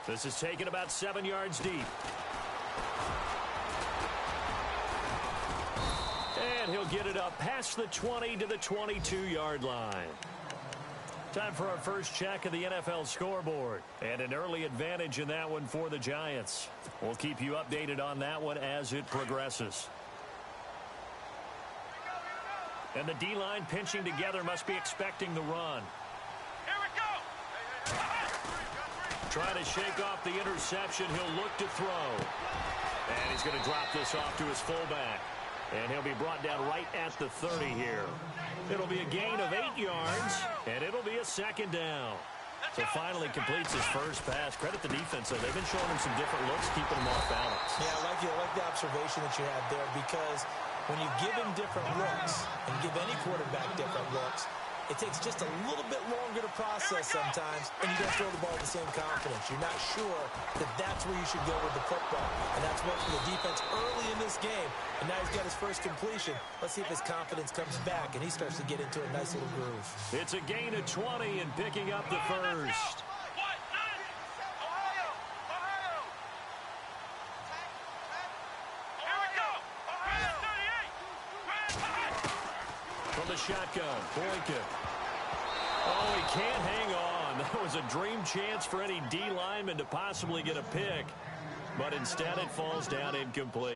This is taken about 7 yards deep. And he'll get it up past the 20 to the 22-yard line. Time for our first check of the NFL scoreboard. And an early advantage in that one for the Giants. We'll keep you updated on that one as it progresses. And the D-line pinching together must be expecting the run. Here we go! Trying to shake off the interception. He'll look to throw. And he's going to drop this off to his fullback. And he'll be brought down right at the 30 here. It'll be a gain of 8 yards, and it'll be a second down. So finally completes his first pass. Credit the defense, though. They've been showing him some different looks, keeping him off balance. Yeah, I like the observation that you had there, because when you give him different looks and give any quarterback different looks, it takes just a little bit longer to process sometimes, and you don't throw the ball with the same confidence. You're not sure that that's where you should go with the football, and that's worked for the defense early in this game, and now he's got his first completion. Let's see if his confidence comes back, and he starts to get into a nice little groove. It's a gain of 20 and picking up the first. From the shotgun, Boykin. Oh, he can't hang on. That was a dream chance for any D lineman to possibly get a pick. But instead it falls down incomplete.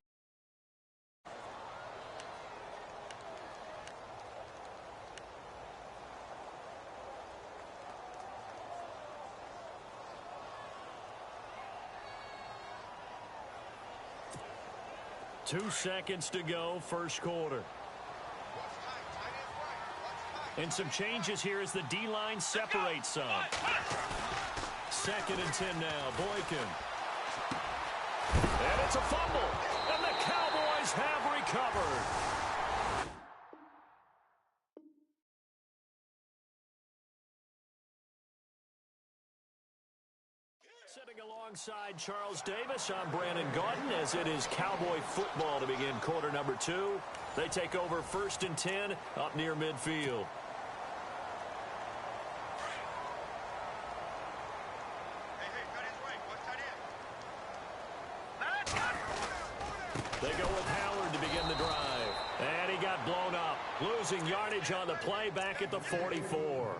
Two seconds to go, first quarter. And some changes here as the D-line separates some. 2nd and 10 now, Boykin. And it's a fumble. And the Cowboys have recovered. Sitting alongside Charles Davis, I'm Brandon Gaudin, as it is Cowboy football to begin quarter number 2. They take over 1st and 10 up near midfield. They go with Howard to begin the drive. And he got blown up. Losing yardage on the play back at the 44.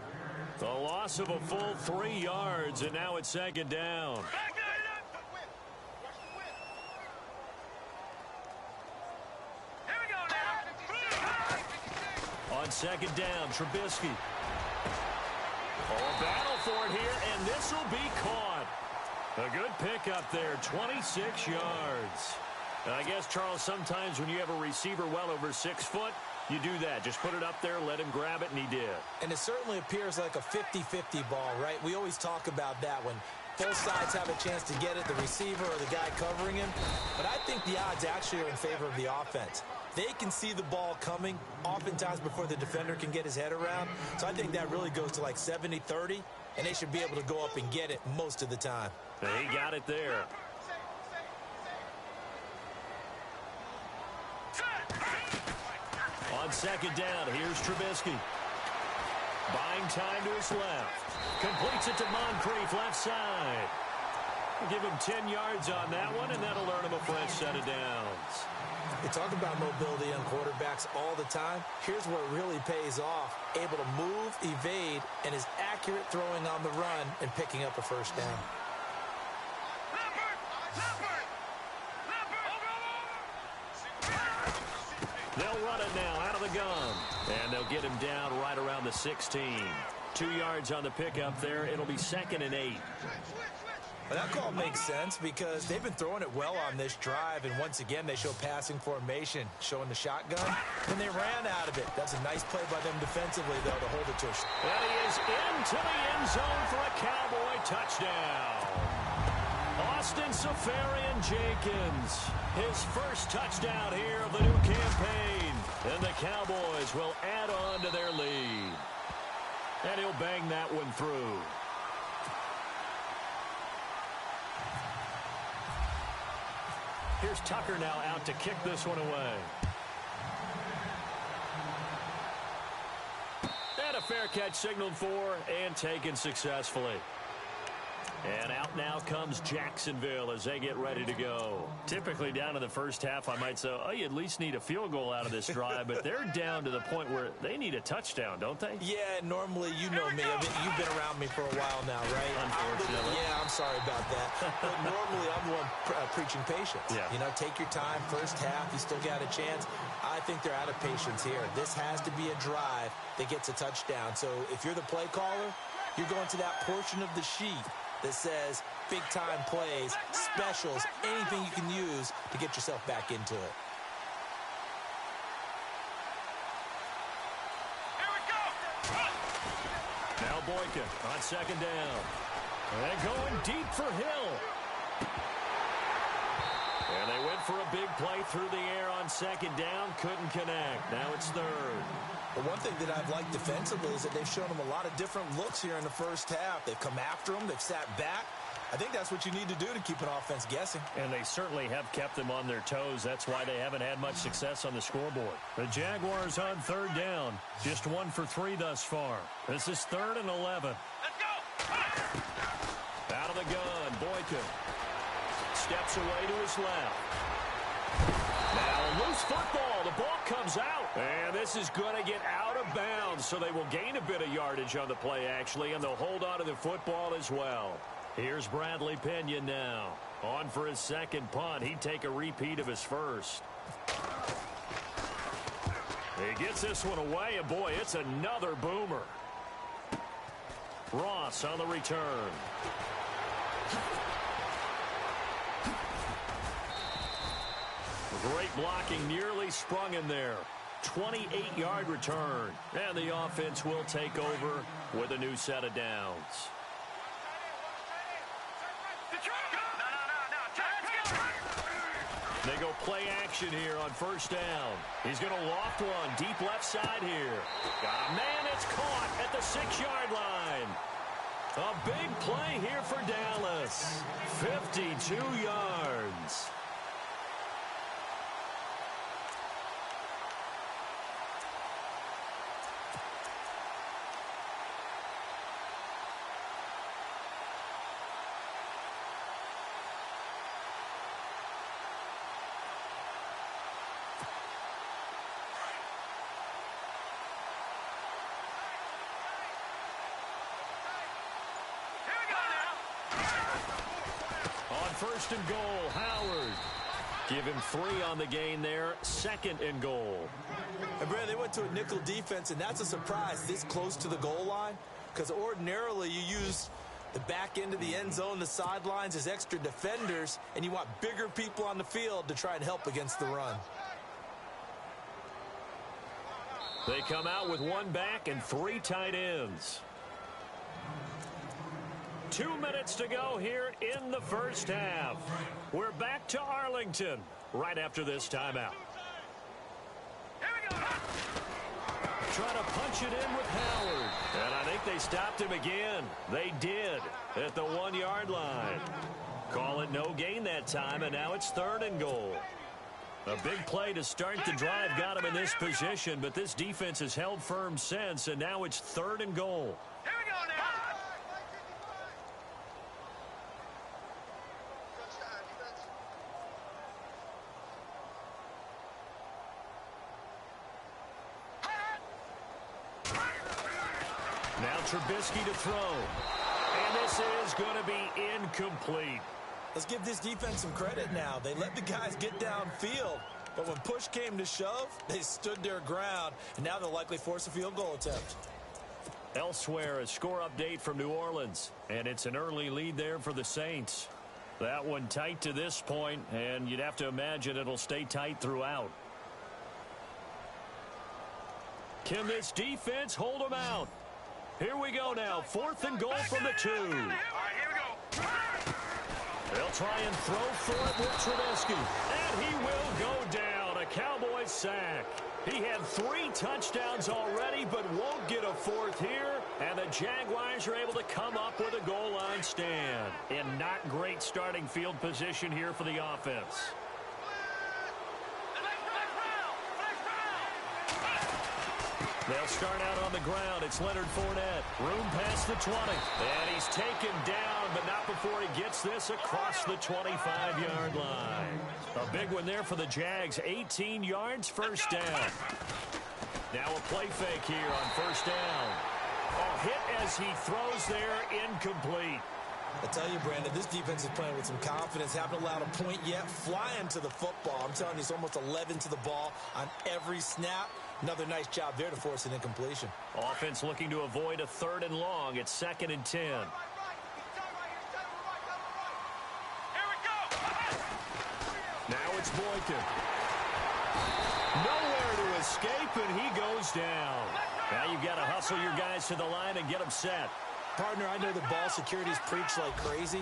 The loss of a full 3 yards, and now it's 2nd down. On 2nd down, Trubisky. Oh, a battle for it here, and this will be caught. A good pickup there, 26 yards. And I guess, Charles, sometimes when you have a receiver well over 6 foot, you do that. Just put it up there, let him grab it, and he did. And it certainly appears like a 50-50 ball, right? We always talk about that when both sides have a chance to get it, the receiver or the guy covering him. But I think the odds actually are in favor of the offense. They can see the ball coming oftentimes before the defender can get his head around. So I think that really goes to like 70-30, and they should be able to go up and get it most of the time. He got it there. On 2nd down, here's Trubisky. Buying time to his left. Completes it to Moncrief, left side. We'll give him 10 yards on that one, and that'll earn him a fresh set of downs. We talk about mobility on quarterbacks all the time. Here's where it really pays off. Able to move, evade, and is accurate throwing on the run and picking up a first down. They'll run it now out of the gun. And they'll get him down right around the 16. 2 yards on the pickup there. It'll be 2nd and 8. Well, that call makes sense because they've been throwing it well on this drive, and once again they show passing formation, showing the shotgun, and they ran out of it. That's a nice play by them defensively, though, to hold it to us. And he is into the end zone for a Cowboy touchdown. Austin Seferian-Jenkins, his first touchdown here of the new campaign. And the Cowboys will add on to their lead. And he'll bang that one through. Here's Tucker now out to kick this one away. And a fair catch signaled for and taken successfully. And out now comes Jacksonville as they get ready to go. Typically down in the first half, I might say, oh, you at least need a field goal out of this drive, but they're down to the point where they need a touchdown, don't they? Yeah, normally, you know me. You've been around me for a while now, right? Unfortunately. I'm sorry about that. But normally, I'm the one preaching patience. Yeah. You know, take your time. First half, you still got a chance. I think they're out of patience here. This has to be a drive that gets a touchdown. So if you're the play caller, you're going to that portion of the sheet that says big-time plays, specials, anything you can use to get yourself back into it. Here we go. Now Boykin on second down. And going deep for Hill. And they went for a big play through the air on second down. Couldn't connect. Now it's third. But one thing that I've liked defensively is that they've shown them a lot of different looks here in the first half. They've come after them. They've sat back. I think that's what you need to do to keep an offense guessing. And they certainly have kept them on their toes. That's why they haven't had much success on the scoreboard. The Jaguars on third down. Just 1 for 3 thus far. This is 3rd and 11. Let's go. Out of the gun, Boykin. Steps away to his left. Now, loose football. The ball comes out. And this is going to get out of bounds, so they will gain a bit of yardage on the play, actually, and they'll hold on to the football as well. Here's Bradley Pinion now. On for his second punt. He'd take a repeat of his first. He gets this one away, and boy, it's another boomer. Ross on the return. Great blocking, nearly sprung in there. 28-yard return. And the offense will take over with a new set of downs. They go play action here on first down. He's going to loft one deep left side here. Got a man, it's caught at the 6-yard line. A big play here for Dallas. 52 yards. First and goal, Howard. Give him 3 on the gain there. 2nd and goal. And Brad, they went to a nickel defense, and that's a surprise this close to the goal line, because ordinarily you use the back end of the end zone, the sidelines as extra defenders, and you want bigger people on the field to try and help against the run. They come out with 1 back and 3 tight ends. 2 minutes to go here in the first half. We're back to Arlington right after this timeout. Here we go. Trying to punch it in with Howard. And I think they stopped him again. They did at the 1-yard line. Call it no gain that time, and now it's 3rd and goal. A big play to start the drive got him in this position, but this defense has held firm since, and now it's 3rd and goal. Here we go now. Now Trubisky to throw. And this is going to be incomplete. Let's give this defense some credit now. They let the guys get downfield, but when push came to shove, they stood their ground, and now they'll likely force a field goal attempt. Elsewhere, a score update from New Orleans, and it's an early lead there for the Saints. That one tight to this point, and you'd have to imagine it'll stay tight throughout. Can this defense hold them out? Here we go now. 4th and goal from the 2. All right, here we go. They'll try and throw for it with Trubisky. And he will go down. A Cowboys sack. He had 3 touchdowns already, but won't get a 4th here. And the Jaguars are able to come up with a goal line stand. In not great starting field position here for the offense. They'll start out on the ground. It's Leonard Fournette. Room past the 20. And he's taken down, but not before he gets this across the 25-yard line. A big one there for the Jags. 18 yards, first down. Now a play fake here on first down. Oh, hit as he throws there, incomplete. I tell you, Brandon, this defense is playing with some confidence. Haven't allowed a point yet. Flying to the football. I'm telling you, it's almost 11 to the ball on every snap. Another nice job there to force an incompletion. Offense looking to avoid a 3rd and long. It's 2nd and 10. Here we go. Now it's Boykin. Nowhere to escape, and he goes down. Now you've got to hustle your guys to the line and get them set. Partner, I know the ball security's preached like crazy,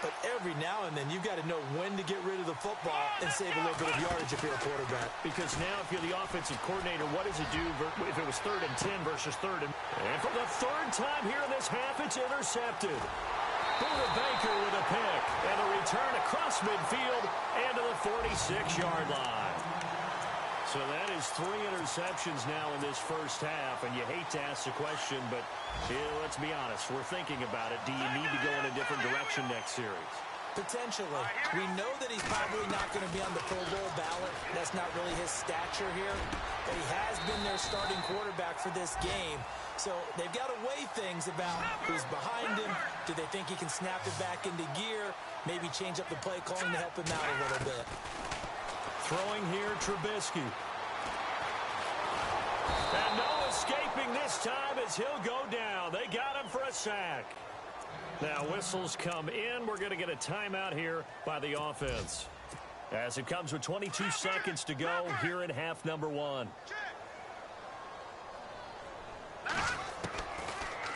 but every now and then you've got to know when to get rid of the football and save a little bit of yardage if you're a quarterback. Because now if you're the offensive coordinator, what does it do if it was 3rd and 10 versus 3rd and... And for the 3rd time here in this half, it's intercepted. Buda Baker with a pick, and a return across midfield and to the 46-yard line. So that is 3 interceptions now in this first half, and you hate to ask the question, but let's be honest, we're thinking about it. Do you need to go in a different direction next series? Potentially. We know that he's probably not going to be on the Pro Bowl ballot. That's not really his stature here, but he has been their starting quarterback for this game. So they've got to weigh things about who's behind him. Do they think he can snap it back into gear? Maybe change up the play calling to help him out a little bit. Throwing here, Trubisky. And no escaping this time as he'll go down. They got him for a sack. Now whistles come in. We're going to get a timeout here by the offense. As it comes with 22 seconds to go here in half number 1.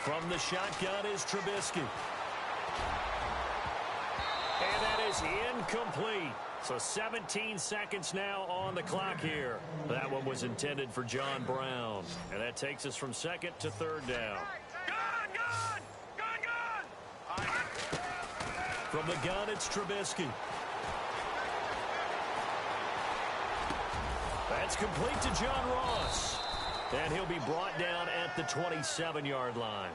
From the shotgun is Trubisky. And that is incomplete. So 17 seconds now on the clock here. That one was intended for John Brown. And that takes us from 2nd to 3rd down. Gun! From the gun, it's Trubisky. That's complete to John Ross. And he'll be brought down at the 27-yard line.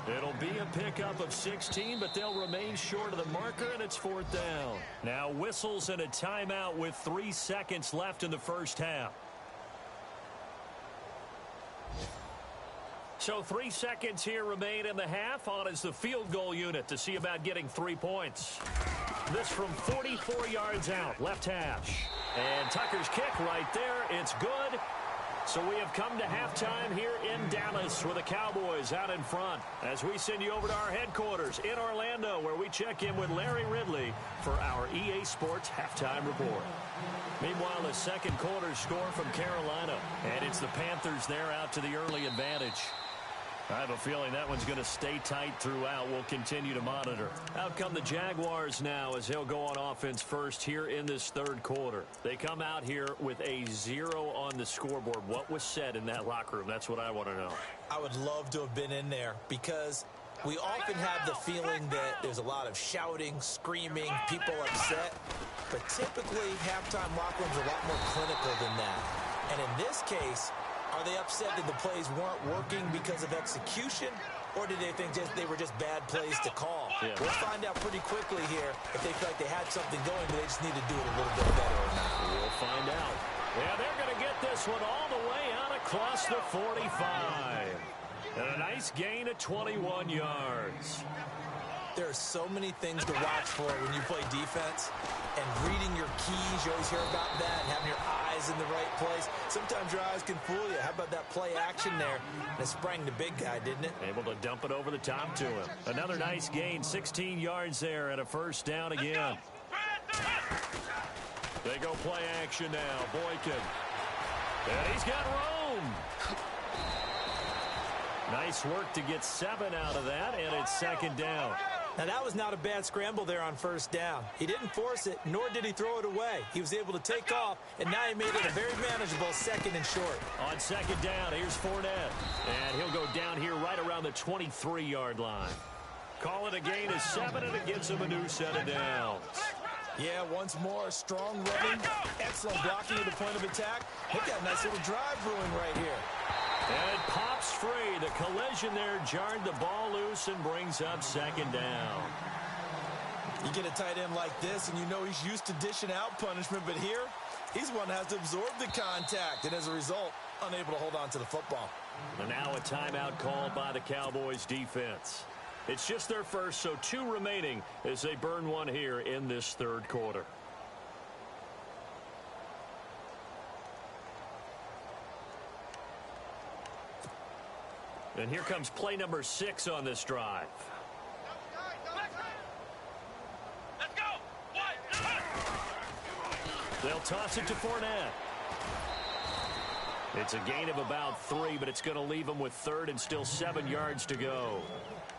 It'll be a pickup of 16, but they'll remain short of the marker, and it's 4th down. Now whistles and a timeout with 3 seconds left in the first half. So 3 seconds here remain in the half. On is the field goal unit to see about getting 3 points. This from 44 yards out, left hash. And Tucker's kick right there. It's good. So we have come to halftime here in Dallas with the Cowboys out in front as we send you over to our headquarters in Orlando where we check in with Larry Ridley for our EA Sports Halftime Report. Meanwhile, the second quarter score from Carolina, and it's the Panthers there out to the early advantage. I have a feeling that one's going to stay tight throughout. We'll continue to monitor. Out come the Jaguars now as they'll go on offense first here in this 3rd quarter. They come out here with a 0 on the scoreboard. What was said in that locker room? That's what I want to know. I would love to have been in there because we often have the feeling that there's a lot of shouting, screaming, people upset. But typically, halftime locker rooms are a lot more clinical than that. And in this case, are they upset that the plays weren't working because of execution, or did they think they were just bad plays to call? Yeah. We'll find out pretty quickly here if they feel like they had something going, but they just need to do it a little bit better or not. We'll find out. Yeah, they're going to get this one all the way out across the 45. And a nice gain of 21 yards. There are so many things to watch for when you play defense, and reading your keys, you always hear about that, and having your eyes in the right place. Sometimes your eyes can fool you. How about that play action there? And it sprang the big guy, didn't it? Able to dump it over the top to him. Another nice gain, 16 yards there, and a first down again. They go play action now, Boykin. And he's got room. Nice work to get 7 out of that, and it's 2nd down. Now, that was not a bad scramble there on first down. He didn't force it, nor did he throw it away. He was able to take off, and now he made it a very manageable 2nd and short. On 2nd down, here's Fournette. And he'll go down here right around the 23-yard line. Call it a gain of 7, and it gives him a new set of downs. Yeah, once more, strong running, excellent blocking at the point of attack. They've got a nice little drive brewing right here. And it pops free. The collision there jarred the ball loose and brings up second down. You get a tight end like this, and you know he's used to dishing out punishment, but here, he's one that has to absorb the contact, and as a result, unable to hold on to the football. And now a timeout called by the Cowboys defense. It's just their first, so 2 remaining as they burn one here in this third quarter. And here comes play number 6 on this drive. Let's go. They'll toss it to Fournette. It's a gain of about 3, but it's going to leave them with third and still 7 yards to go.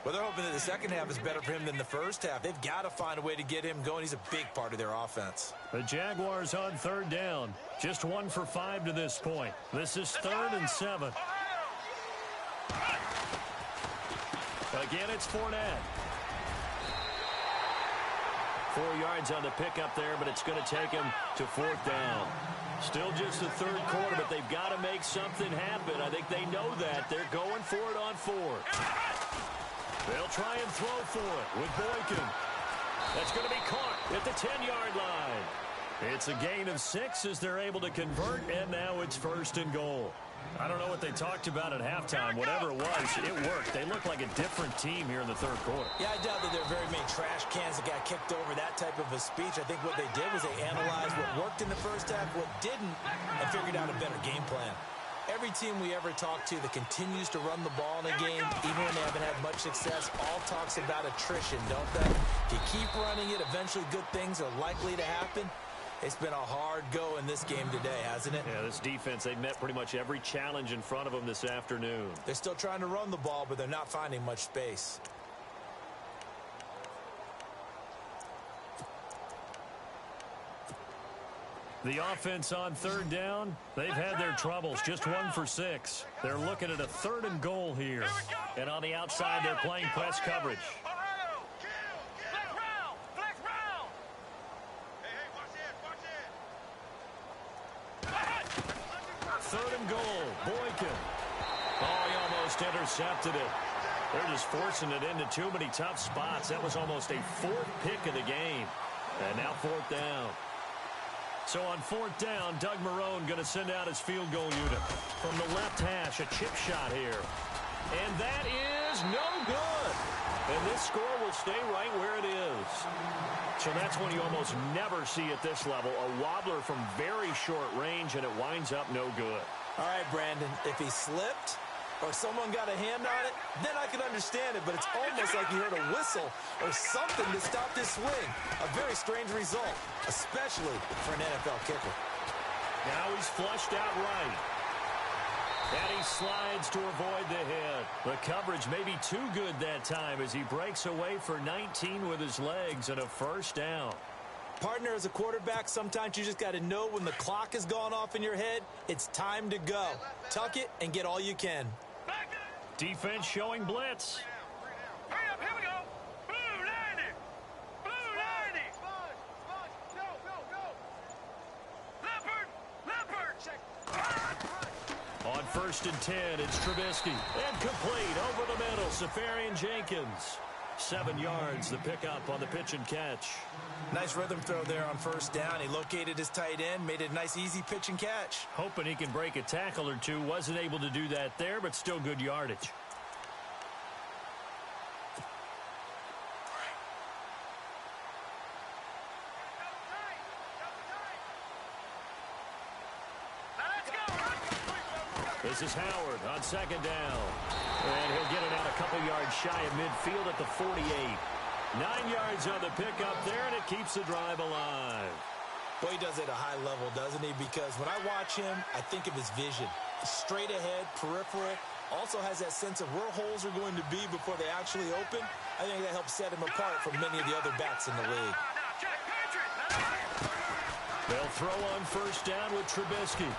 Well, they're hoping that the second half is better for him than the first half. They've got to find a way to get him going. He's a big part of their offense. The Jaguars on third down. Just 1 for 5 to this point. This is 3rd and 7. Again, it's Fournette. 4 yards on the pickup there, but it's going to take him to 4th down. Still just the third quarter, but they've got to make something happen. I think they know that. They're going for it on 4th. They'll try and throw for it with Boykin. That's going to be caught at the 10-yard line. It's a gain of 6 as they're able to convert, and now it's 1st and goal. I don't know what they talked about at halftime. Whatever it was, it worked. They look like a different team here in the third quarter. Yeah, I doubt that there are very many trash cans that got kicked over, that type of a speech. I think what they did was they analyzed what worked in the first half, what didn't, and figured out a better game plan. Every team we ever talk to that continues to run the ball in a game, even when they haven't had much success, all talks about attrition, don't they? If you keep running it, eventually good things are likely to happen. It's been a hard go in this game today, hasn't it? Yeah, this defense, they've met pretty much every challenge in front of them this afternoon. They're still trying to run the ball, but they're not finding much space. The offense on third down, they've had their troubles. Just 1 for 6. They're looking at a 3rd and goal here. And on the outside, they're playing press coverage. Third and goal, Boykin. Oh, he almost intercepted it. They're just forcing it into too many tough spots. That was almost a 4th pick of the game. And now 4th down. So on 4th down, Doug Marrone going to send out his field goal unit. From the left hash, a chip shot here. And that is no good. And this score will stay right where it is. So that's one you almost never see at this level. A wobbler from very short range, and it winds up no good. All right, Brandon, if he slipped or someone got a hand on it, then I can understand it, but it's almost like you heard a whistle or something to stop this swing. A very strange result, especially for an NFL kicker. Now he's flushed out right. And he slides to avoid the hit. The coverage may be too good that time as he breaks away for 19 with his legs and a 1st down. Partner, as a quarterback, sometimes you just got to know when the clock has gone off in your head, it's time to go. Tuck it and get all you can. Defense showing blitz. Hurry up, here we go. Blue 90. Blue 90. Go, go, go. Leopard. Check. On 1st and 10, it's Trubisky. And complete over the middle, Safarian Jenkins. 7 yards, the pickup on the pitch and catch. Nice rhythm throw there on 1st down. He located his tight end, made it a nice, easy pitch and catch. Hoping he can break a tackle or two. Wasn't able to do that there, but still good yardage. This is Howard on 2nd down. And he'll get it out a couple yards shy of midfield at the 48. 9 yards on the pickup there, and it keeps the drive alive. Boy, he does it at a high level, doesn't he? Because when I watch him, I think of his vision. Straight ahead, peripheral, also has that sense of where holes are going to be before they actually open. I think that helps set him apart from many of the other backs in the league. They'll throw on 1st down with Trubisky.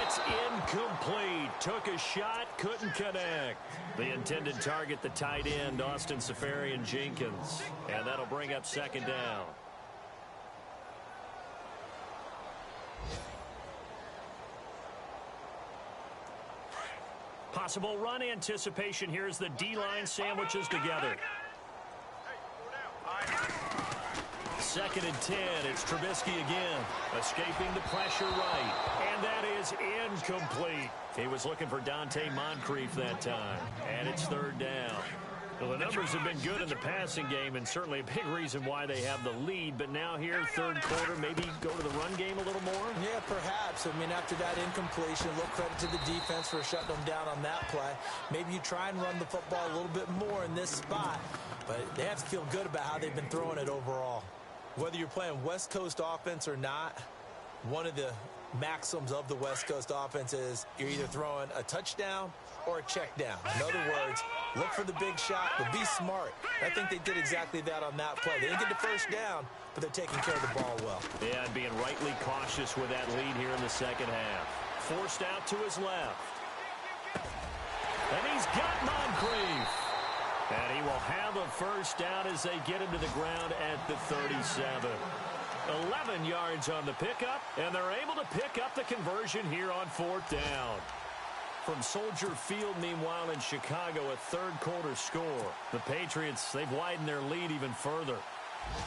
It's incomplete. Took a shot, couldn't connect. The intended target, the tight end, Austin Safarian Jenkins. And that'll bring up 2nd down. Possible run anticipation here as the D-line sandwiches together. 2nd and 10. It's Trubisky again, escaping the pressure right. And that is incomplete. He was looking for Dante Moncrief that time. And it's 3rd down. Well, the numbers have been good in the passing game and certainly a big reason why they have the lead. But now here, 3rd quarter, maybe go to the run game a little more? Yeah, perhaps. I mean, after that incompletion, a little credit to the defense for shutting them down on that play. Maybe you try and run the football a little bit more in this spot. But they have to feel good about how they've been throwing it overall. Whether you're playing West Coast offense or not, one of the maxims of the West Coast offense is you're either throwing a touchdown or a check down. In other words, look for the big shot, but be smart. I think they did exactly that on that play. They didn't get the first down, but they're taking care of the ball well. Yeah, and being rightly cautious with that lead here in the 2nd half. Forced out to his left. And he's got Moncrief. And he will have a first down as they get him to the ground at the 37. 11 yards on the pickup, and they're able to pick up the conversion here on 4th down. From Soldier Field, meanwhile, in Chicago, a 3rd quarter score. The Patriots, they've widened their lead even further.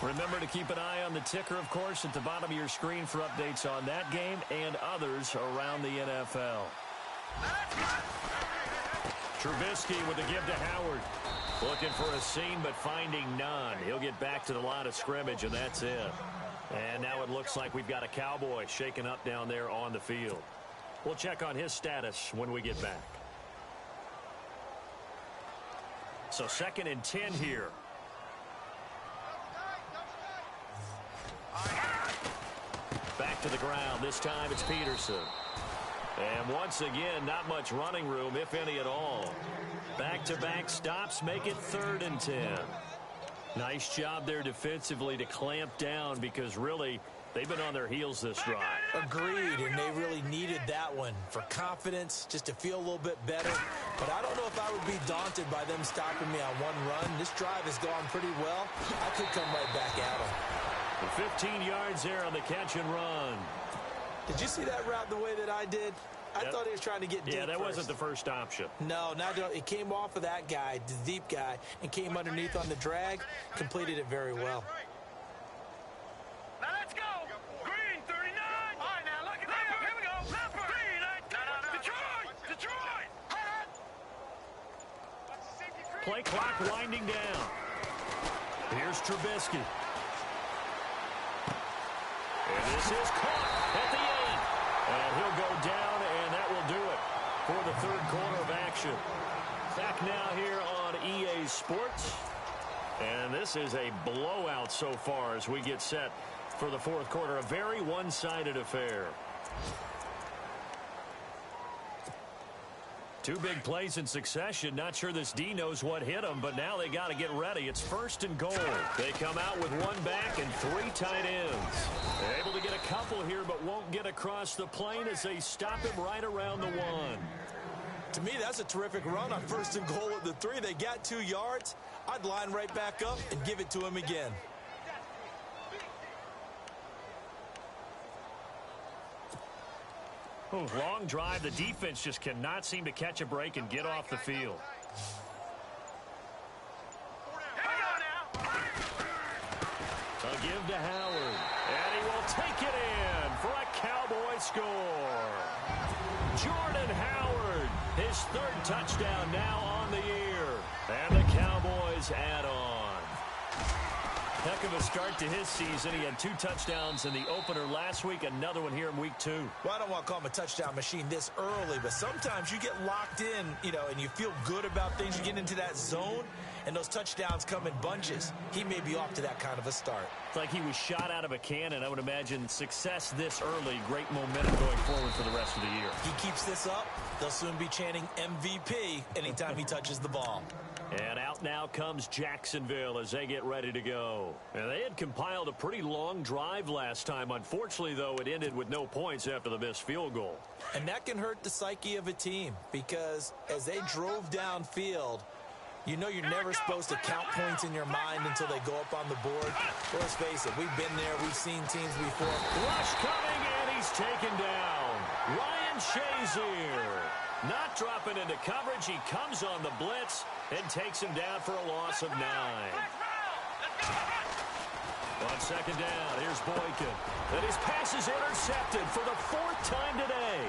Remember to keep an eye on the ticker, of course, at the bottom of your screen for updates on that game and others around the NFL. Trubisky with the give to Howard. Looking for a seam, but finding none. He'll get back to the line of scrimmage, and that's it. And now it looks like we've got a Cowboy shaken up down there on the field. We'll check on his status when we get back. So 2nd and 10 here. Back to the ground. This time it's Peterson. And once again, not much running room, if any at all. Back-to-back stops make it 3rd and 10. Nice job there defensively to clamp down because really they've been on their heels this drive. Agreed, and they really needed that one for confidence, just to feel a little bit better. But I don't know if I would be daunted by them stopping me on one run. This drive has gone pretty well. I could come right back at them. 15 yards there on the catch and run. Did you see that route the way that I did? I thought he was trying to get deep. Yeah, that first. wasn't the first option. No, it came off of that guy, the deep guy, and came underneath on the drag. Completed it very well. Now let's go. Green 39. All right, now look at that. Here we go. Green. Detroit. Play clock winding down. Here's Trubisky. And this is caught at the 8. And he'll go down, and that will do it for the 3rd quarter of action. Back now here on EA Sports. And this is a blowout so far as we get set for the 4th quarter. A very one-sided affair. 2 big plays in succession. Not sure this D knows what hit them, but now they got to get ready. It's 1st and goal. They come out with 1 back and 3 tight ends. They're able to get a couple here, but won't get across the plane as they stop him right around the 1. To me, that's a terrific run on 1st and goal at the 3. They got 2 yards. I'd line right back up and give it to him again. Oh, long drive. The defense just cannot seem to catch a break and get off the field. So give to Howard. And he will take it in for a Cowboy score. Jordan Howard, his 3rd touchdown now on the year. And the Cowboys add on. Heck of a start to his season. He had 2 touchdowns in the opener last week, another one here in week 2. Well, I don't want to call him a touchdown machine this early, but sometimes you get locked in, and you feel good about things. You get into that zone, and those touchdowns come in bunches. He may be off to that kind of a start. It's like he was shot out of a cannon. I would imagine success this early, great momentum going forward for the rest of the year. He keeps this up, they'll soon be chanting MVP anytime he touches the ball. And out now comes Jacksonville as they get ready to go. And they had compiled a pretty long drive last time. Unfortunately, though, it ended with no points after the missed field goal. And that can hurt the psyche of a team because as they drove downfield, you're never supposed to count points in your mind until they go up on the board. Let's face it, we've been there. We've seen teams before. Rush coming, and he's taken down. Ryan Shazier. Not dropping into coverage. He comes on the blitz and takes him down for a loss of 9. On second down, here's Boykin. And his pass is intercepted for the 4th time today.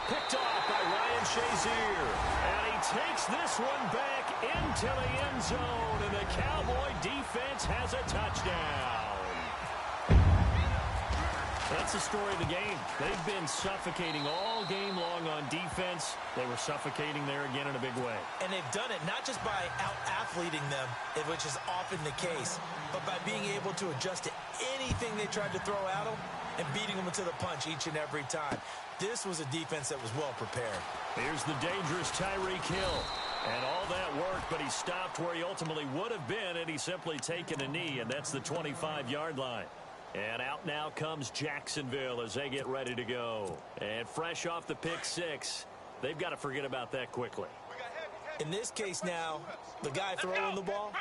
Picked off by Ryan Shazier. And he takes this one back into the end zone. And the Cowboy defense has a touchdown. That's the story of the game. They've been suffocating all game long on defense. They were suffocating there again in a big way. And they've done it not just by out-athleting them, which is often the case, but by being able to adjust to anything they tried to throw at them and beating them to the punch each and every time. This was a defense that was well prepared. Here's the dangerous Tyreek Hill. And all that worked, but he stopped where he ultimately would have been, and he's simply taken a knee, and that's the 25-yard line. And out now comes Jacksonville as they get ready to go. And fresh off the pick 6, they've got to forget about that quickly. In this case now, the guy throwing the ball,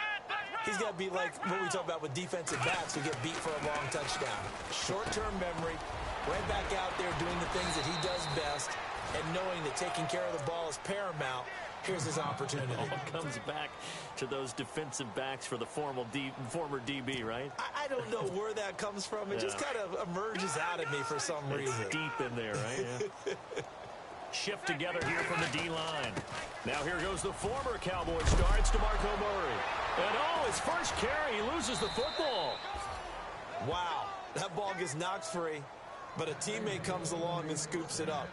he's got to be like what we talk about with defensive backs who get beat for a long touchdown. Short-term memory, right back out there doing the things that he does best, and knowing that taking care of the ball is paramount. Here's his opportunity. It all comes back to those defensive backs for the former DB, right? I don't know where that comes from. It just kind of emerges out of me for some reason. It's deep in there, right? Yeah. Shift together here from the D-line. Now here goes the former Cowboy star. It's DeMarco Murray. And his first carry, he loses the football. Wow, that ball gets knocked free, but a teammate comes along and scoops it up.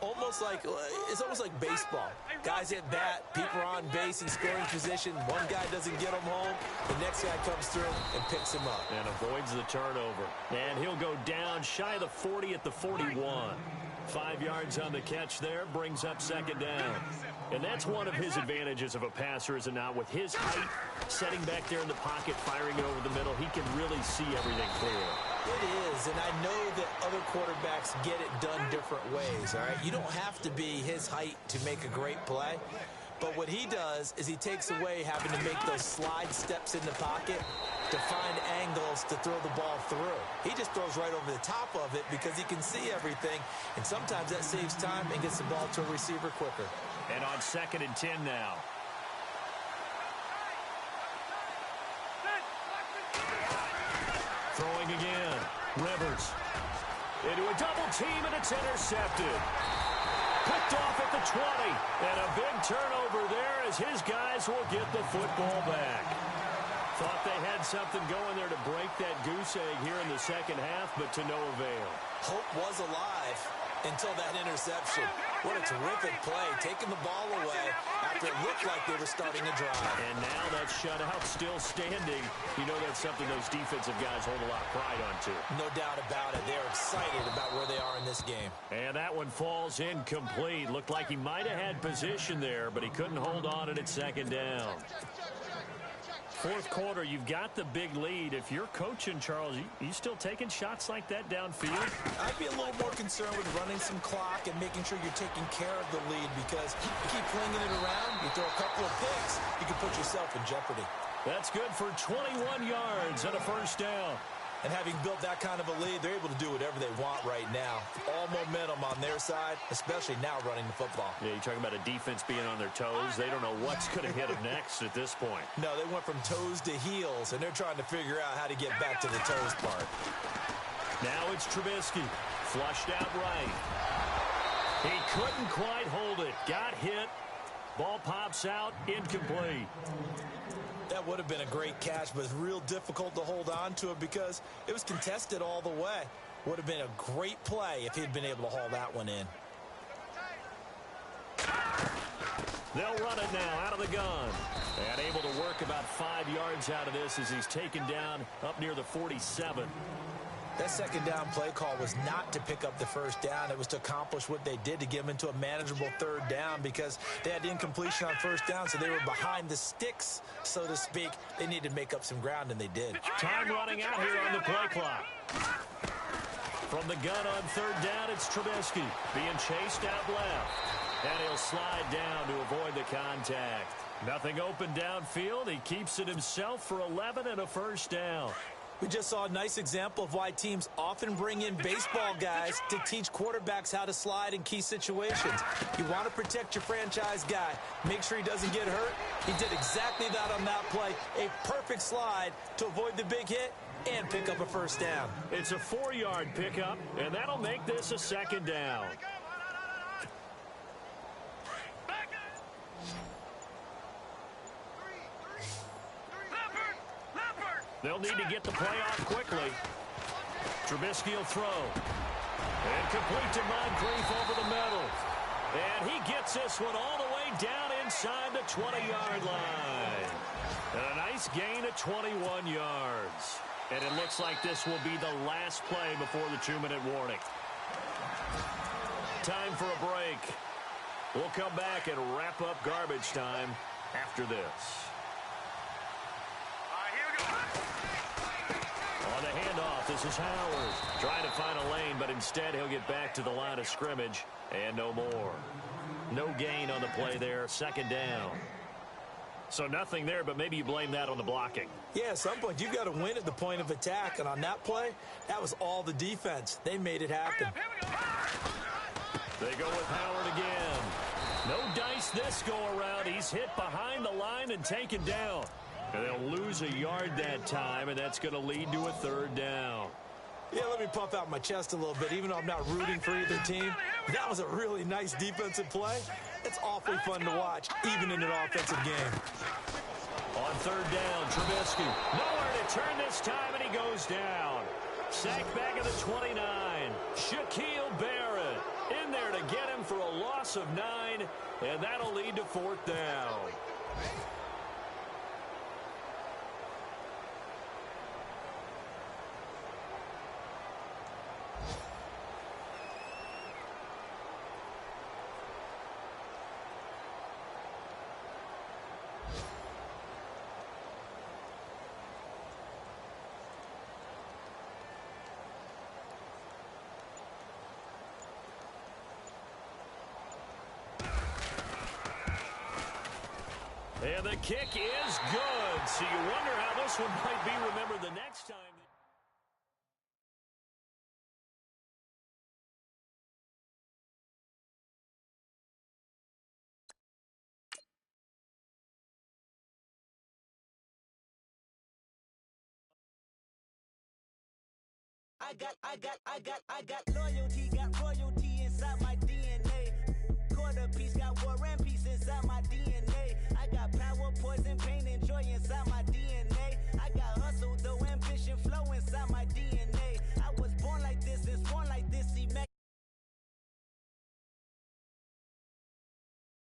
It's almost like baseball. Guys at bat, people are on base in scoring position. One guy doesn't get him home. The next guy comes through and picks him up. And avoids the turnover. And he'll go down shy of the 40 at the 41. 5 yards on the catch there, brings up second down. And that's one of his advantages of a passer, is it not? With his height, setting back there in the pocket, firing it over the middle, he can really see everything clear. It is, and I know that other quarterbacks get it done different ways, all right? You don't have to be his height to make a great play. But what he does is he takes away having to make those slide steps in the pocket to find angles to throw the ball through. He just throws right over the top of it because he can see everything, and sometimes that saves time and gets the ball to a receiver quicker. And on 2nd and 10 now. Throwing again. Rivers. Into a double team, and it's intercepted. Picked off at the 20. And a big turnover there as his guys will get the football back. Thought they had something going there to break that goose egg here in the second half, but to no avail. Hope was alive until that interception. What a terrific play, taking the ball away after it looked like they were starting to drive. And now that shutout still standing. You know that's something those defensive guys hold a lot of pride onto. No doubt about it. They're excited about where they are in this game. And that one falls incomplete. Looked like he might have had position there, but he couldn't hold on it at second down. Fourth quarter, you've got the big lead. If you're coaching, Charles, you still taking shots like that downfield? I'd be a little more concerned with running some clock and making sure you're taking care of the lead, because you keep flinging it around, you throw a couple of picks, you can put yourself in jeopardy. That's good for 21 yards and a first down. And having built that kind of a lead, they're able to do whatever they want right now. All momentum on their side, especially now running the football. Yeah, you're talking about a defense being on their toes. They don't know what's going to hit them next at this point. No, they went from toes to heels, and they're trying to figure out how to get back to the toes part. Now it's Trubisky. Flushed out right. He couldn't quite hold it. Got hit. Ball pops out. Incomplete. That would have been a great catch, but it's real difficult to hold on to it because it was contested all the way. Would have been a great play if he'd been able to haul that one in. They'll run it now out of the gun. And able to work about 5 yards out of this as he's taken down up near the 47. That second down play call was not to pick up the first down. It was to accomplish what they did, to get them into a manageable third down, because they had incompletion on first down, so they were behind the sticks, so to speak. They needed to make up some ground, and they did. Time running out here on the play clock. From the gun on third down, it's Trubisky being chased out left. And he'll slide down to avoid the contact. Nothing open downfield. He keeps it himself for 11 and a first down. We just saw a nice example of why teams often bring in baseball guys to teach quarterbacks how to slide in key situations. You want to protect your franchise guy. Make sure he doesn't get hurt. He did exactly that on that play. A perfect slide to avoid the big hit and pick up a first down. It's a 4-yard pickup, and that'll make this a second down. They'll need to get the play off quickly. Trubisky will throw. And complete to Moncrief over the middle. And he gets this one all the way down inside the 20-yard line. And a nice gain of 21 yards. And it looks like this will be the last play before the 2-minute warning. Time for a break. We'll come back and wrap up garbage time after this. On the handoff, this is Howard. Trying to find a lane, but instead he'll get back to the line of scrimmage and no more. No gain on the play there, second down. So nothing there, but maybe you blame that on the blocking. Yeah, at some point, you've got to win at the point of attack. And on that play, that was all the defense. They made it happen. They go with Howard again. No dice this go-around. He's hit behind the line and taken down. And they'll lose a yard that time, and that's going to lead to a third down. Yeah, let me puff out my chest a little bit. Even though I'm not rooting for either team, that was a really nice defensive play. It's awfully fun to watch, even in an offensive game. On third down, Trubisky. Nowhere to turn this time, and he goes down. Sacked back at the 29. Shaquille Barrett in there to get him for a loss of 9, and that'll lead to fourth down. And the kick is good. So you wonder how this one might be remembered the next time. I got loyalty, got royalty inside my DNA. Quarter piece, got war and peace inside my DNA. I got power, poison, pain, and joy inside my DNA.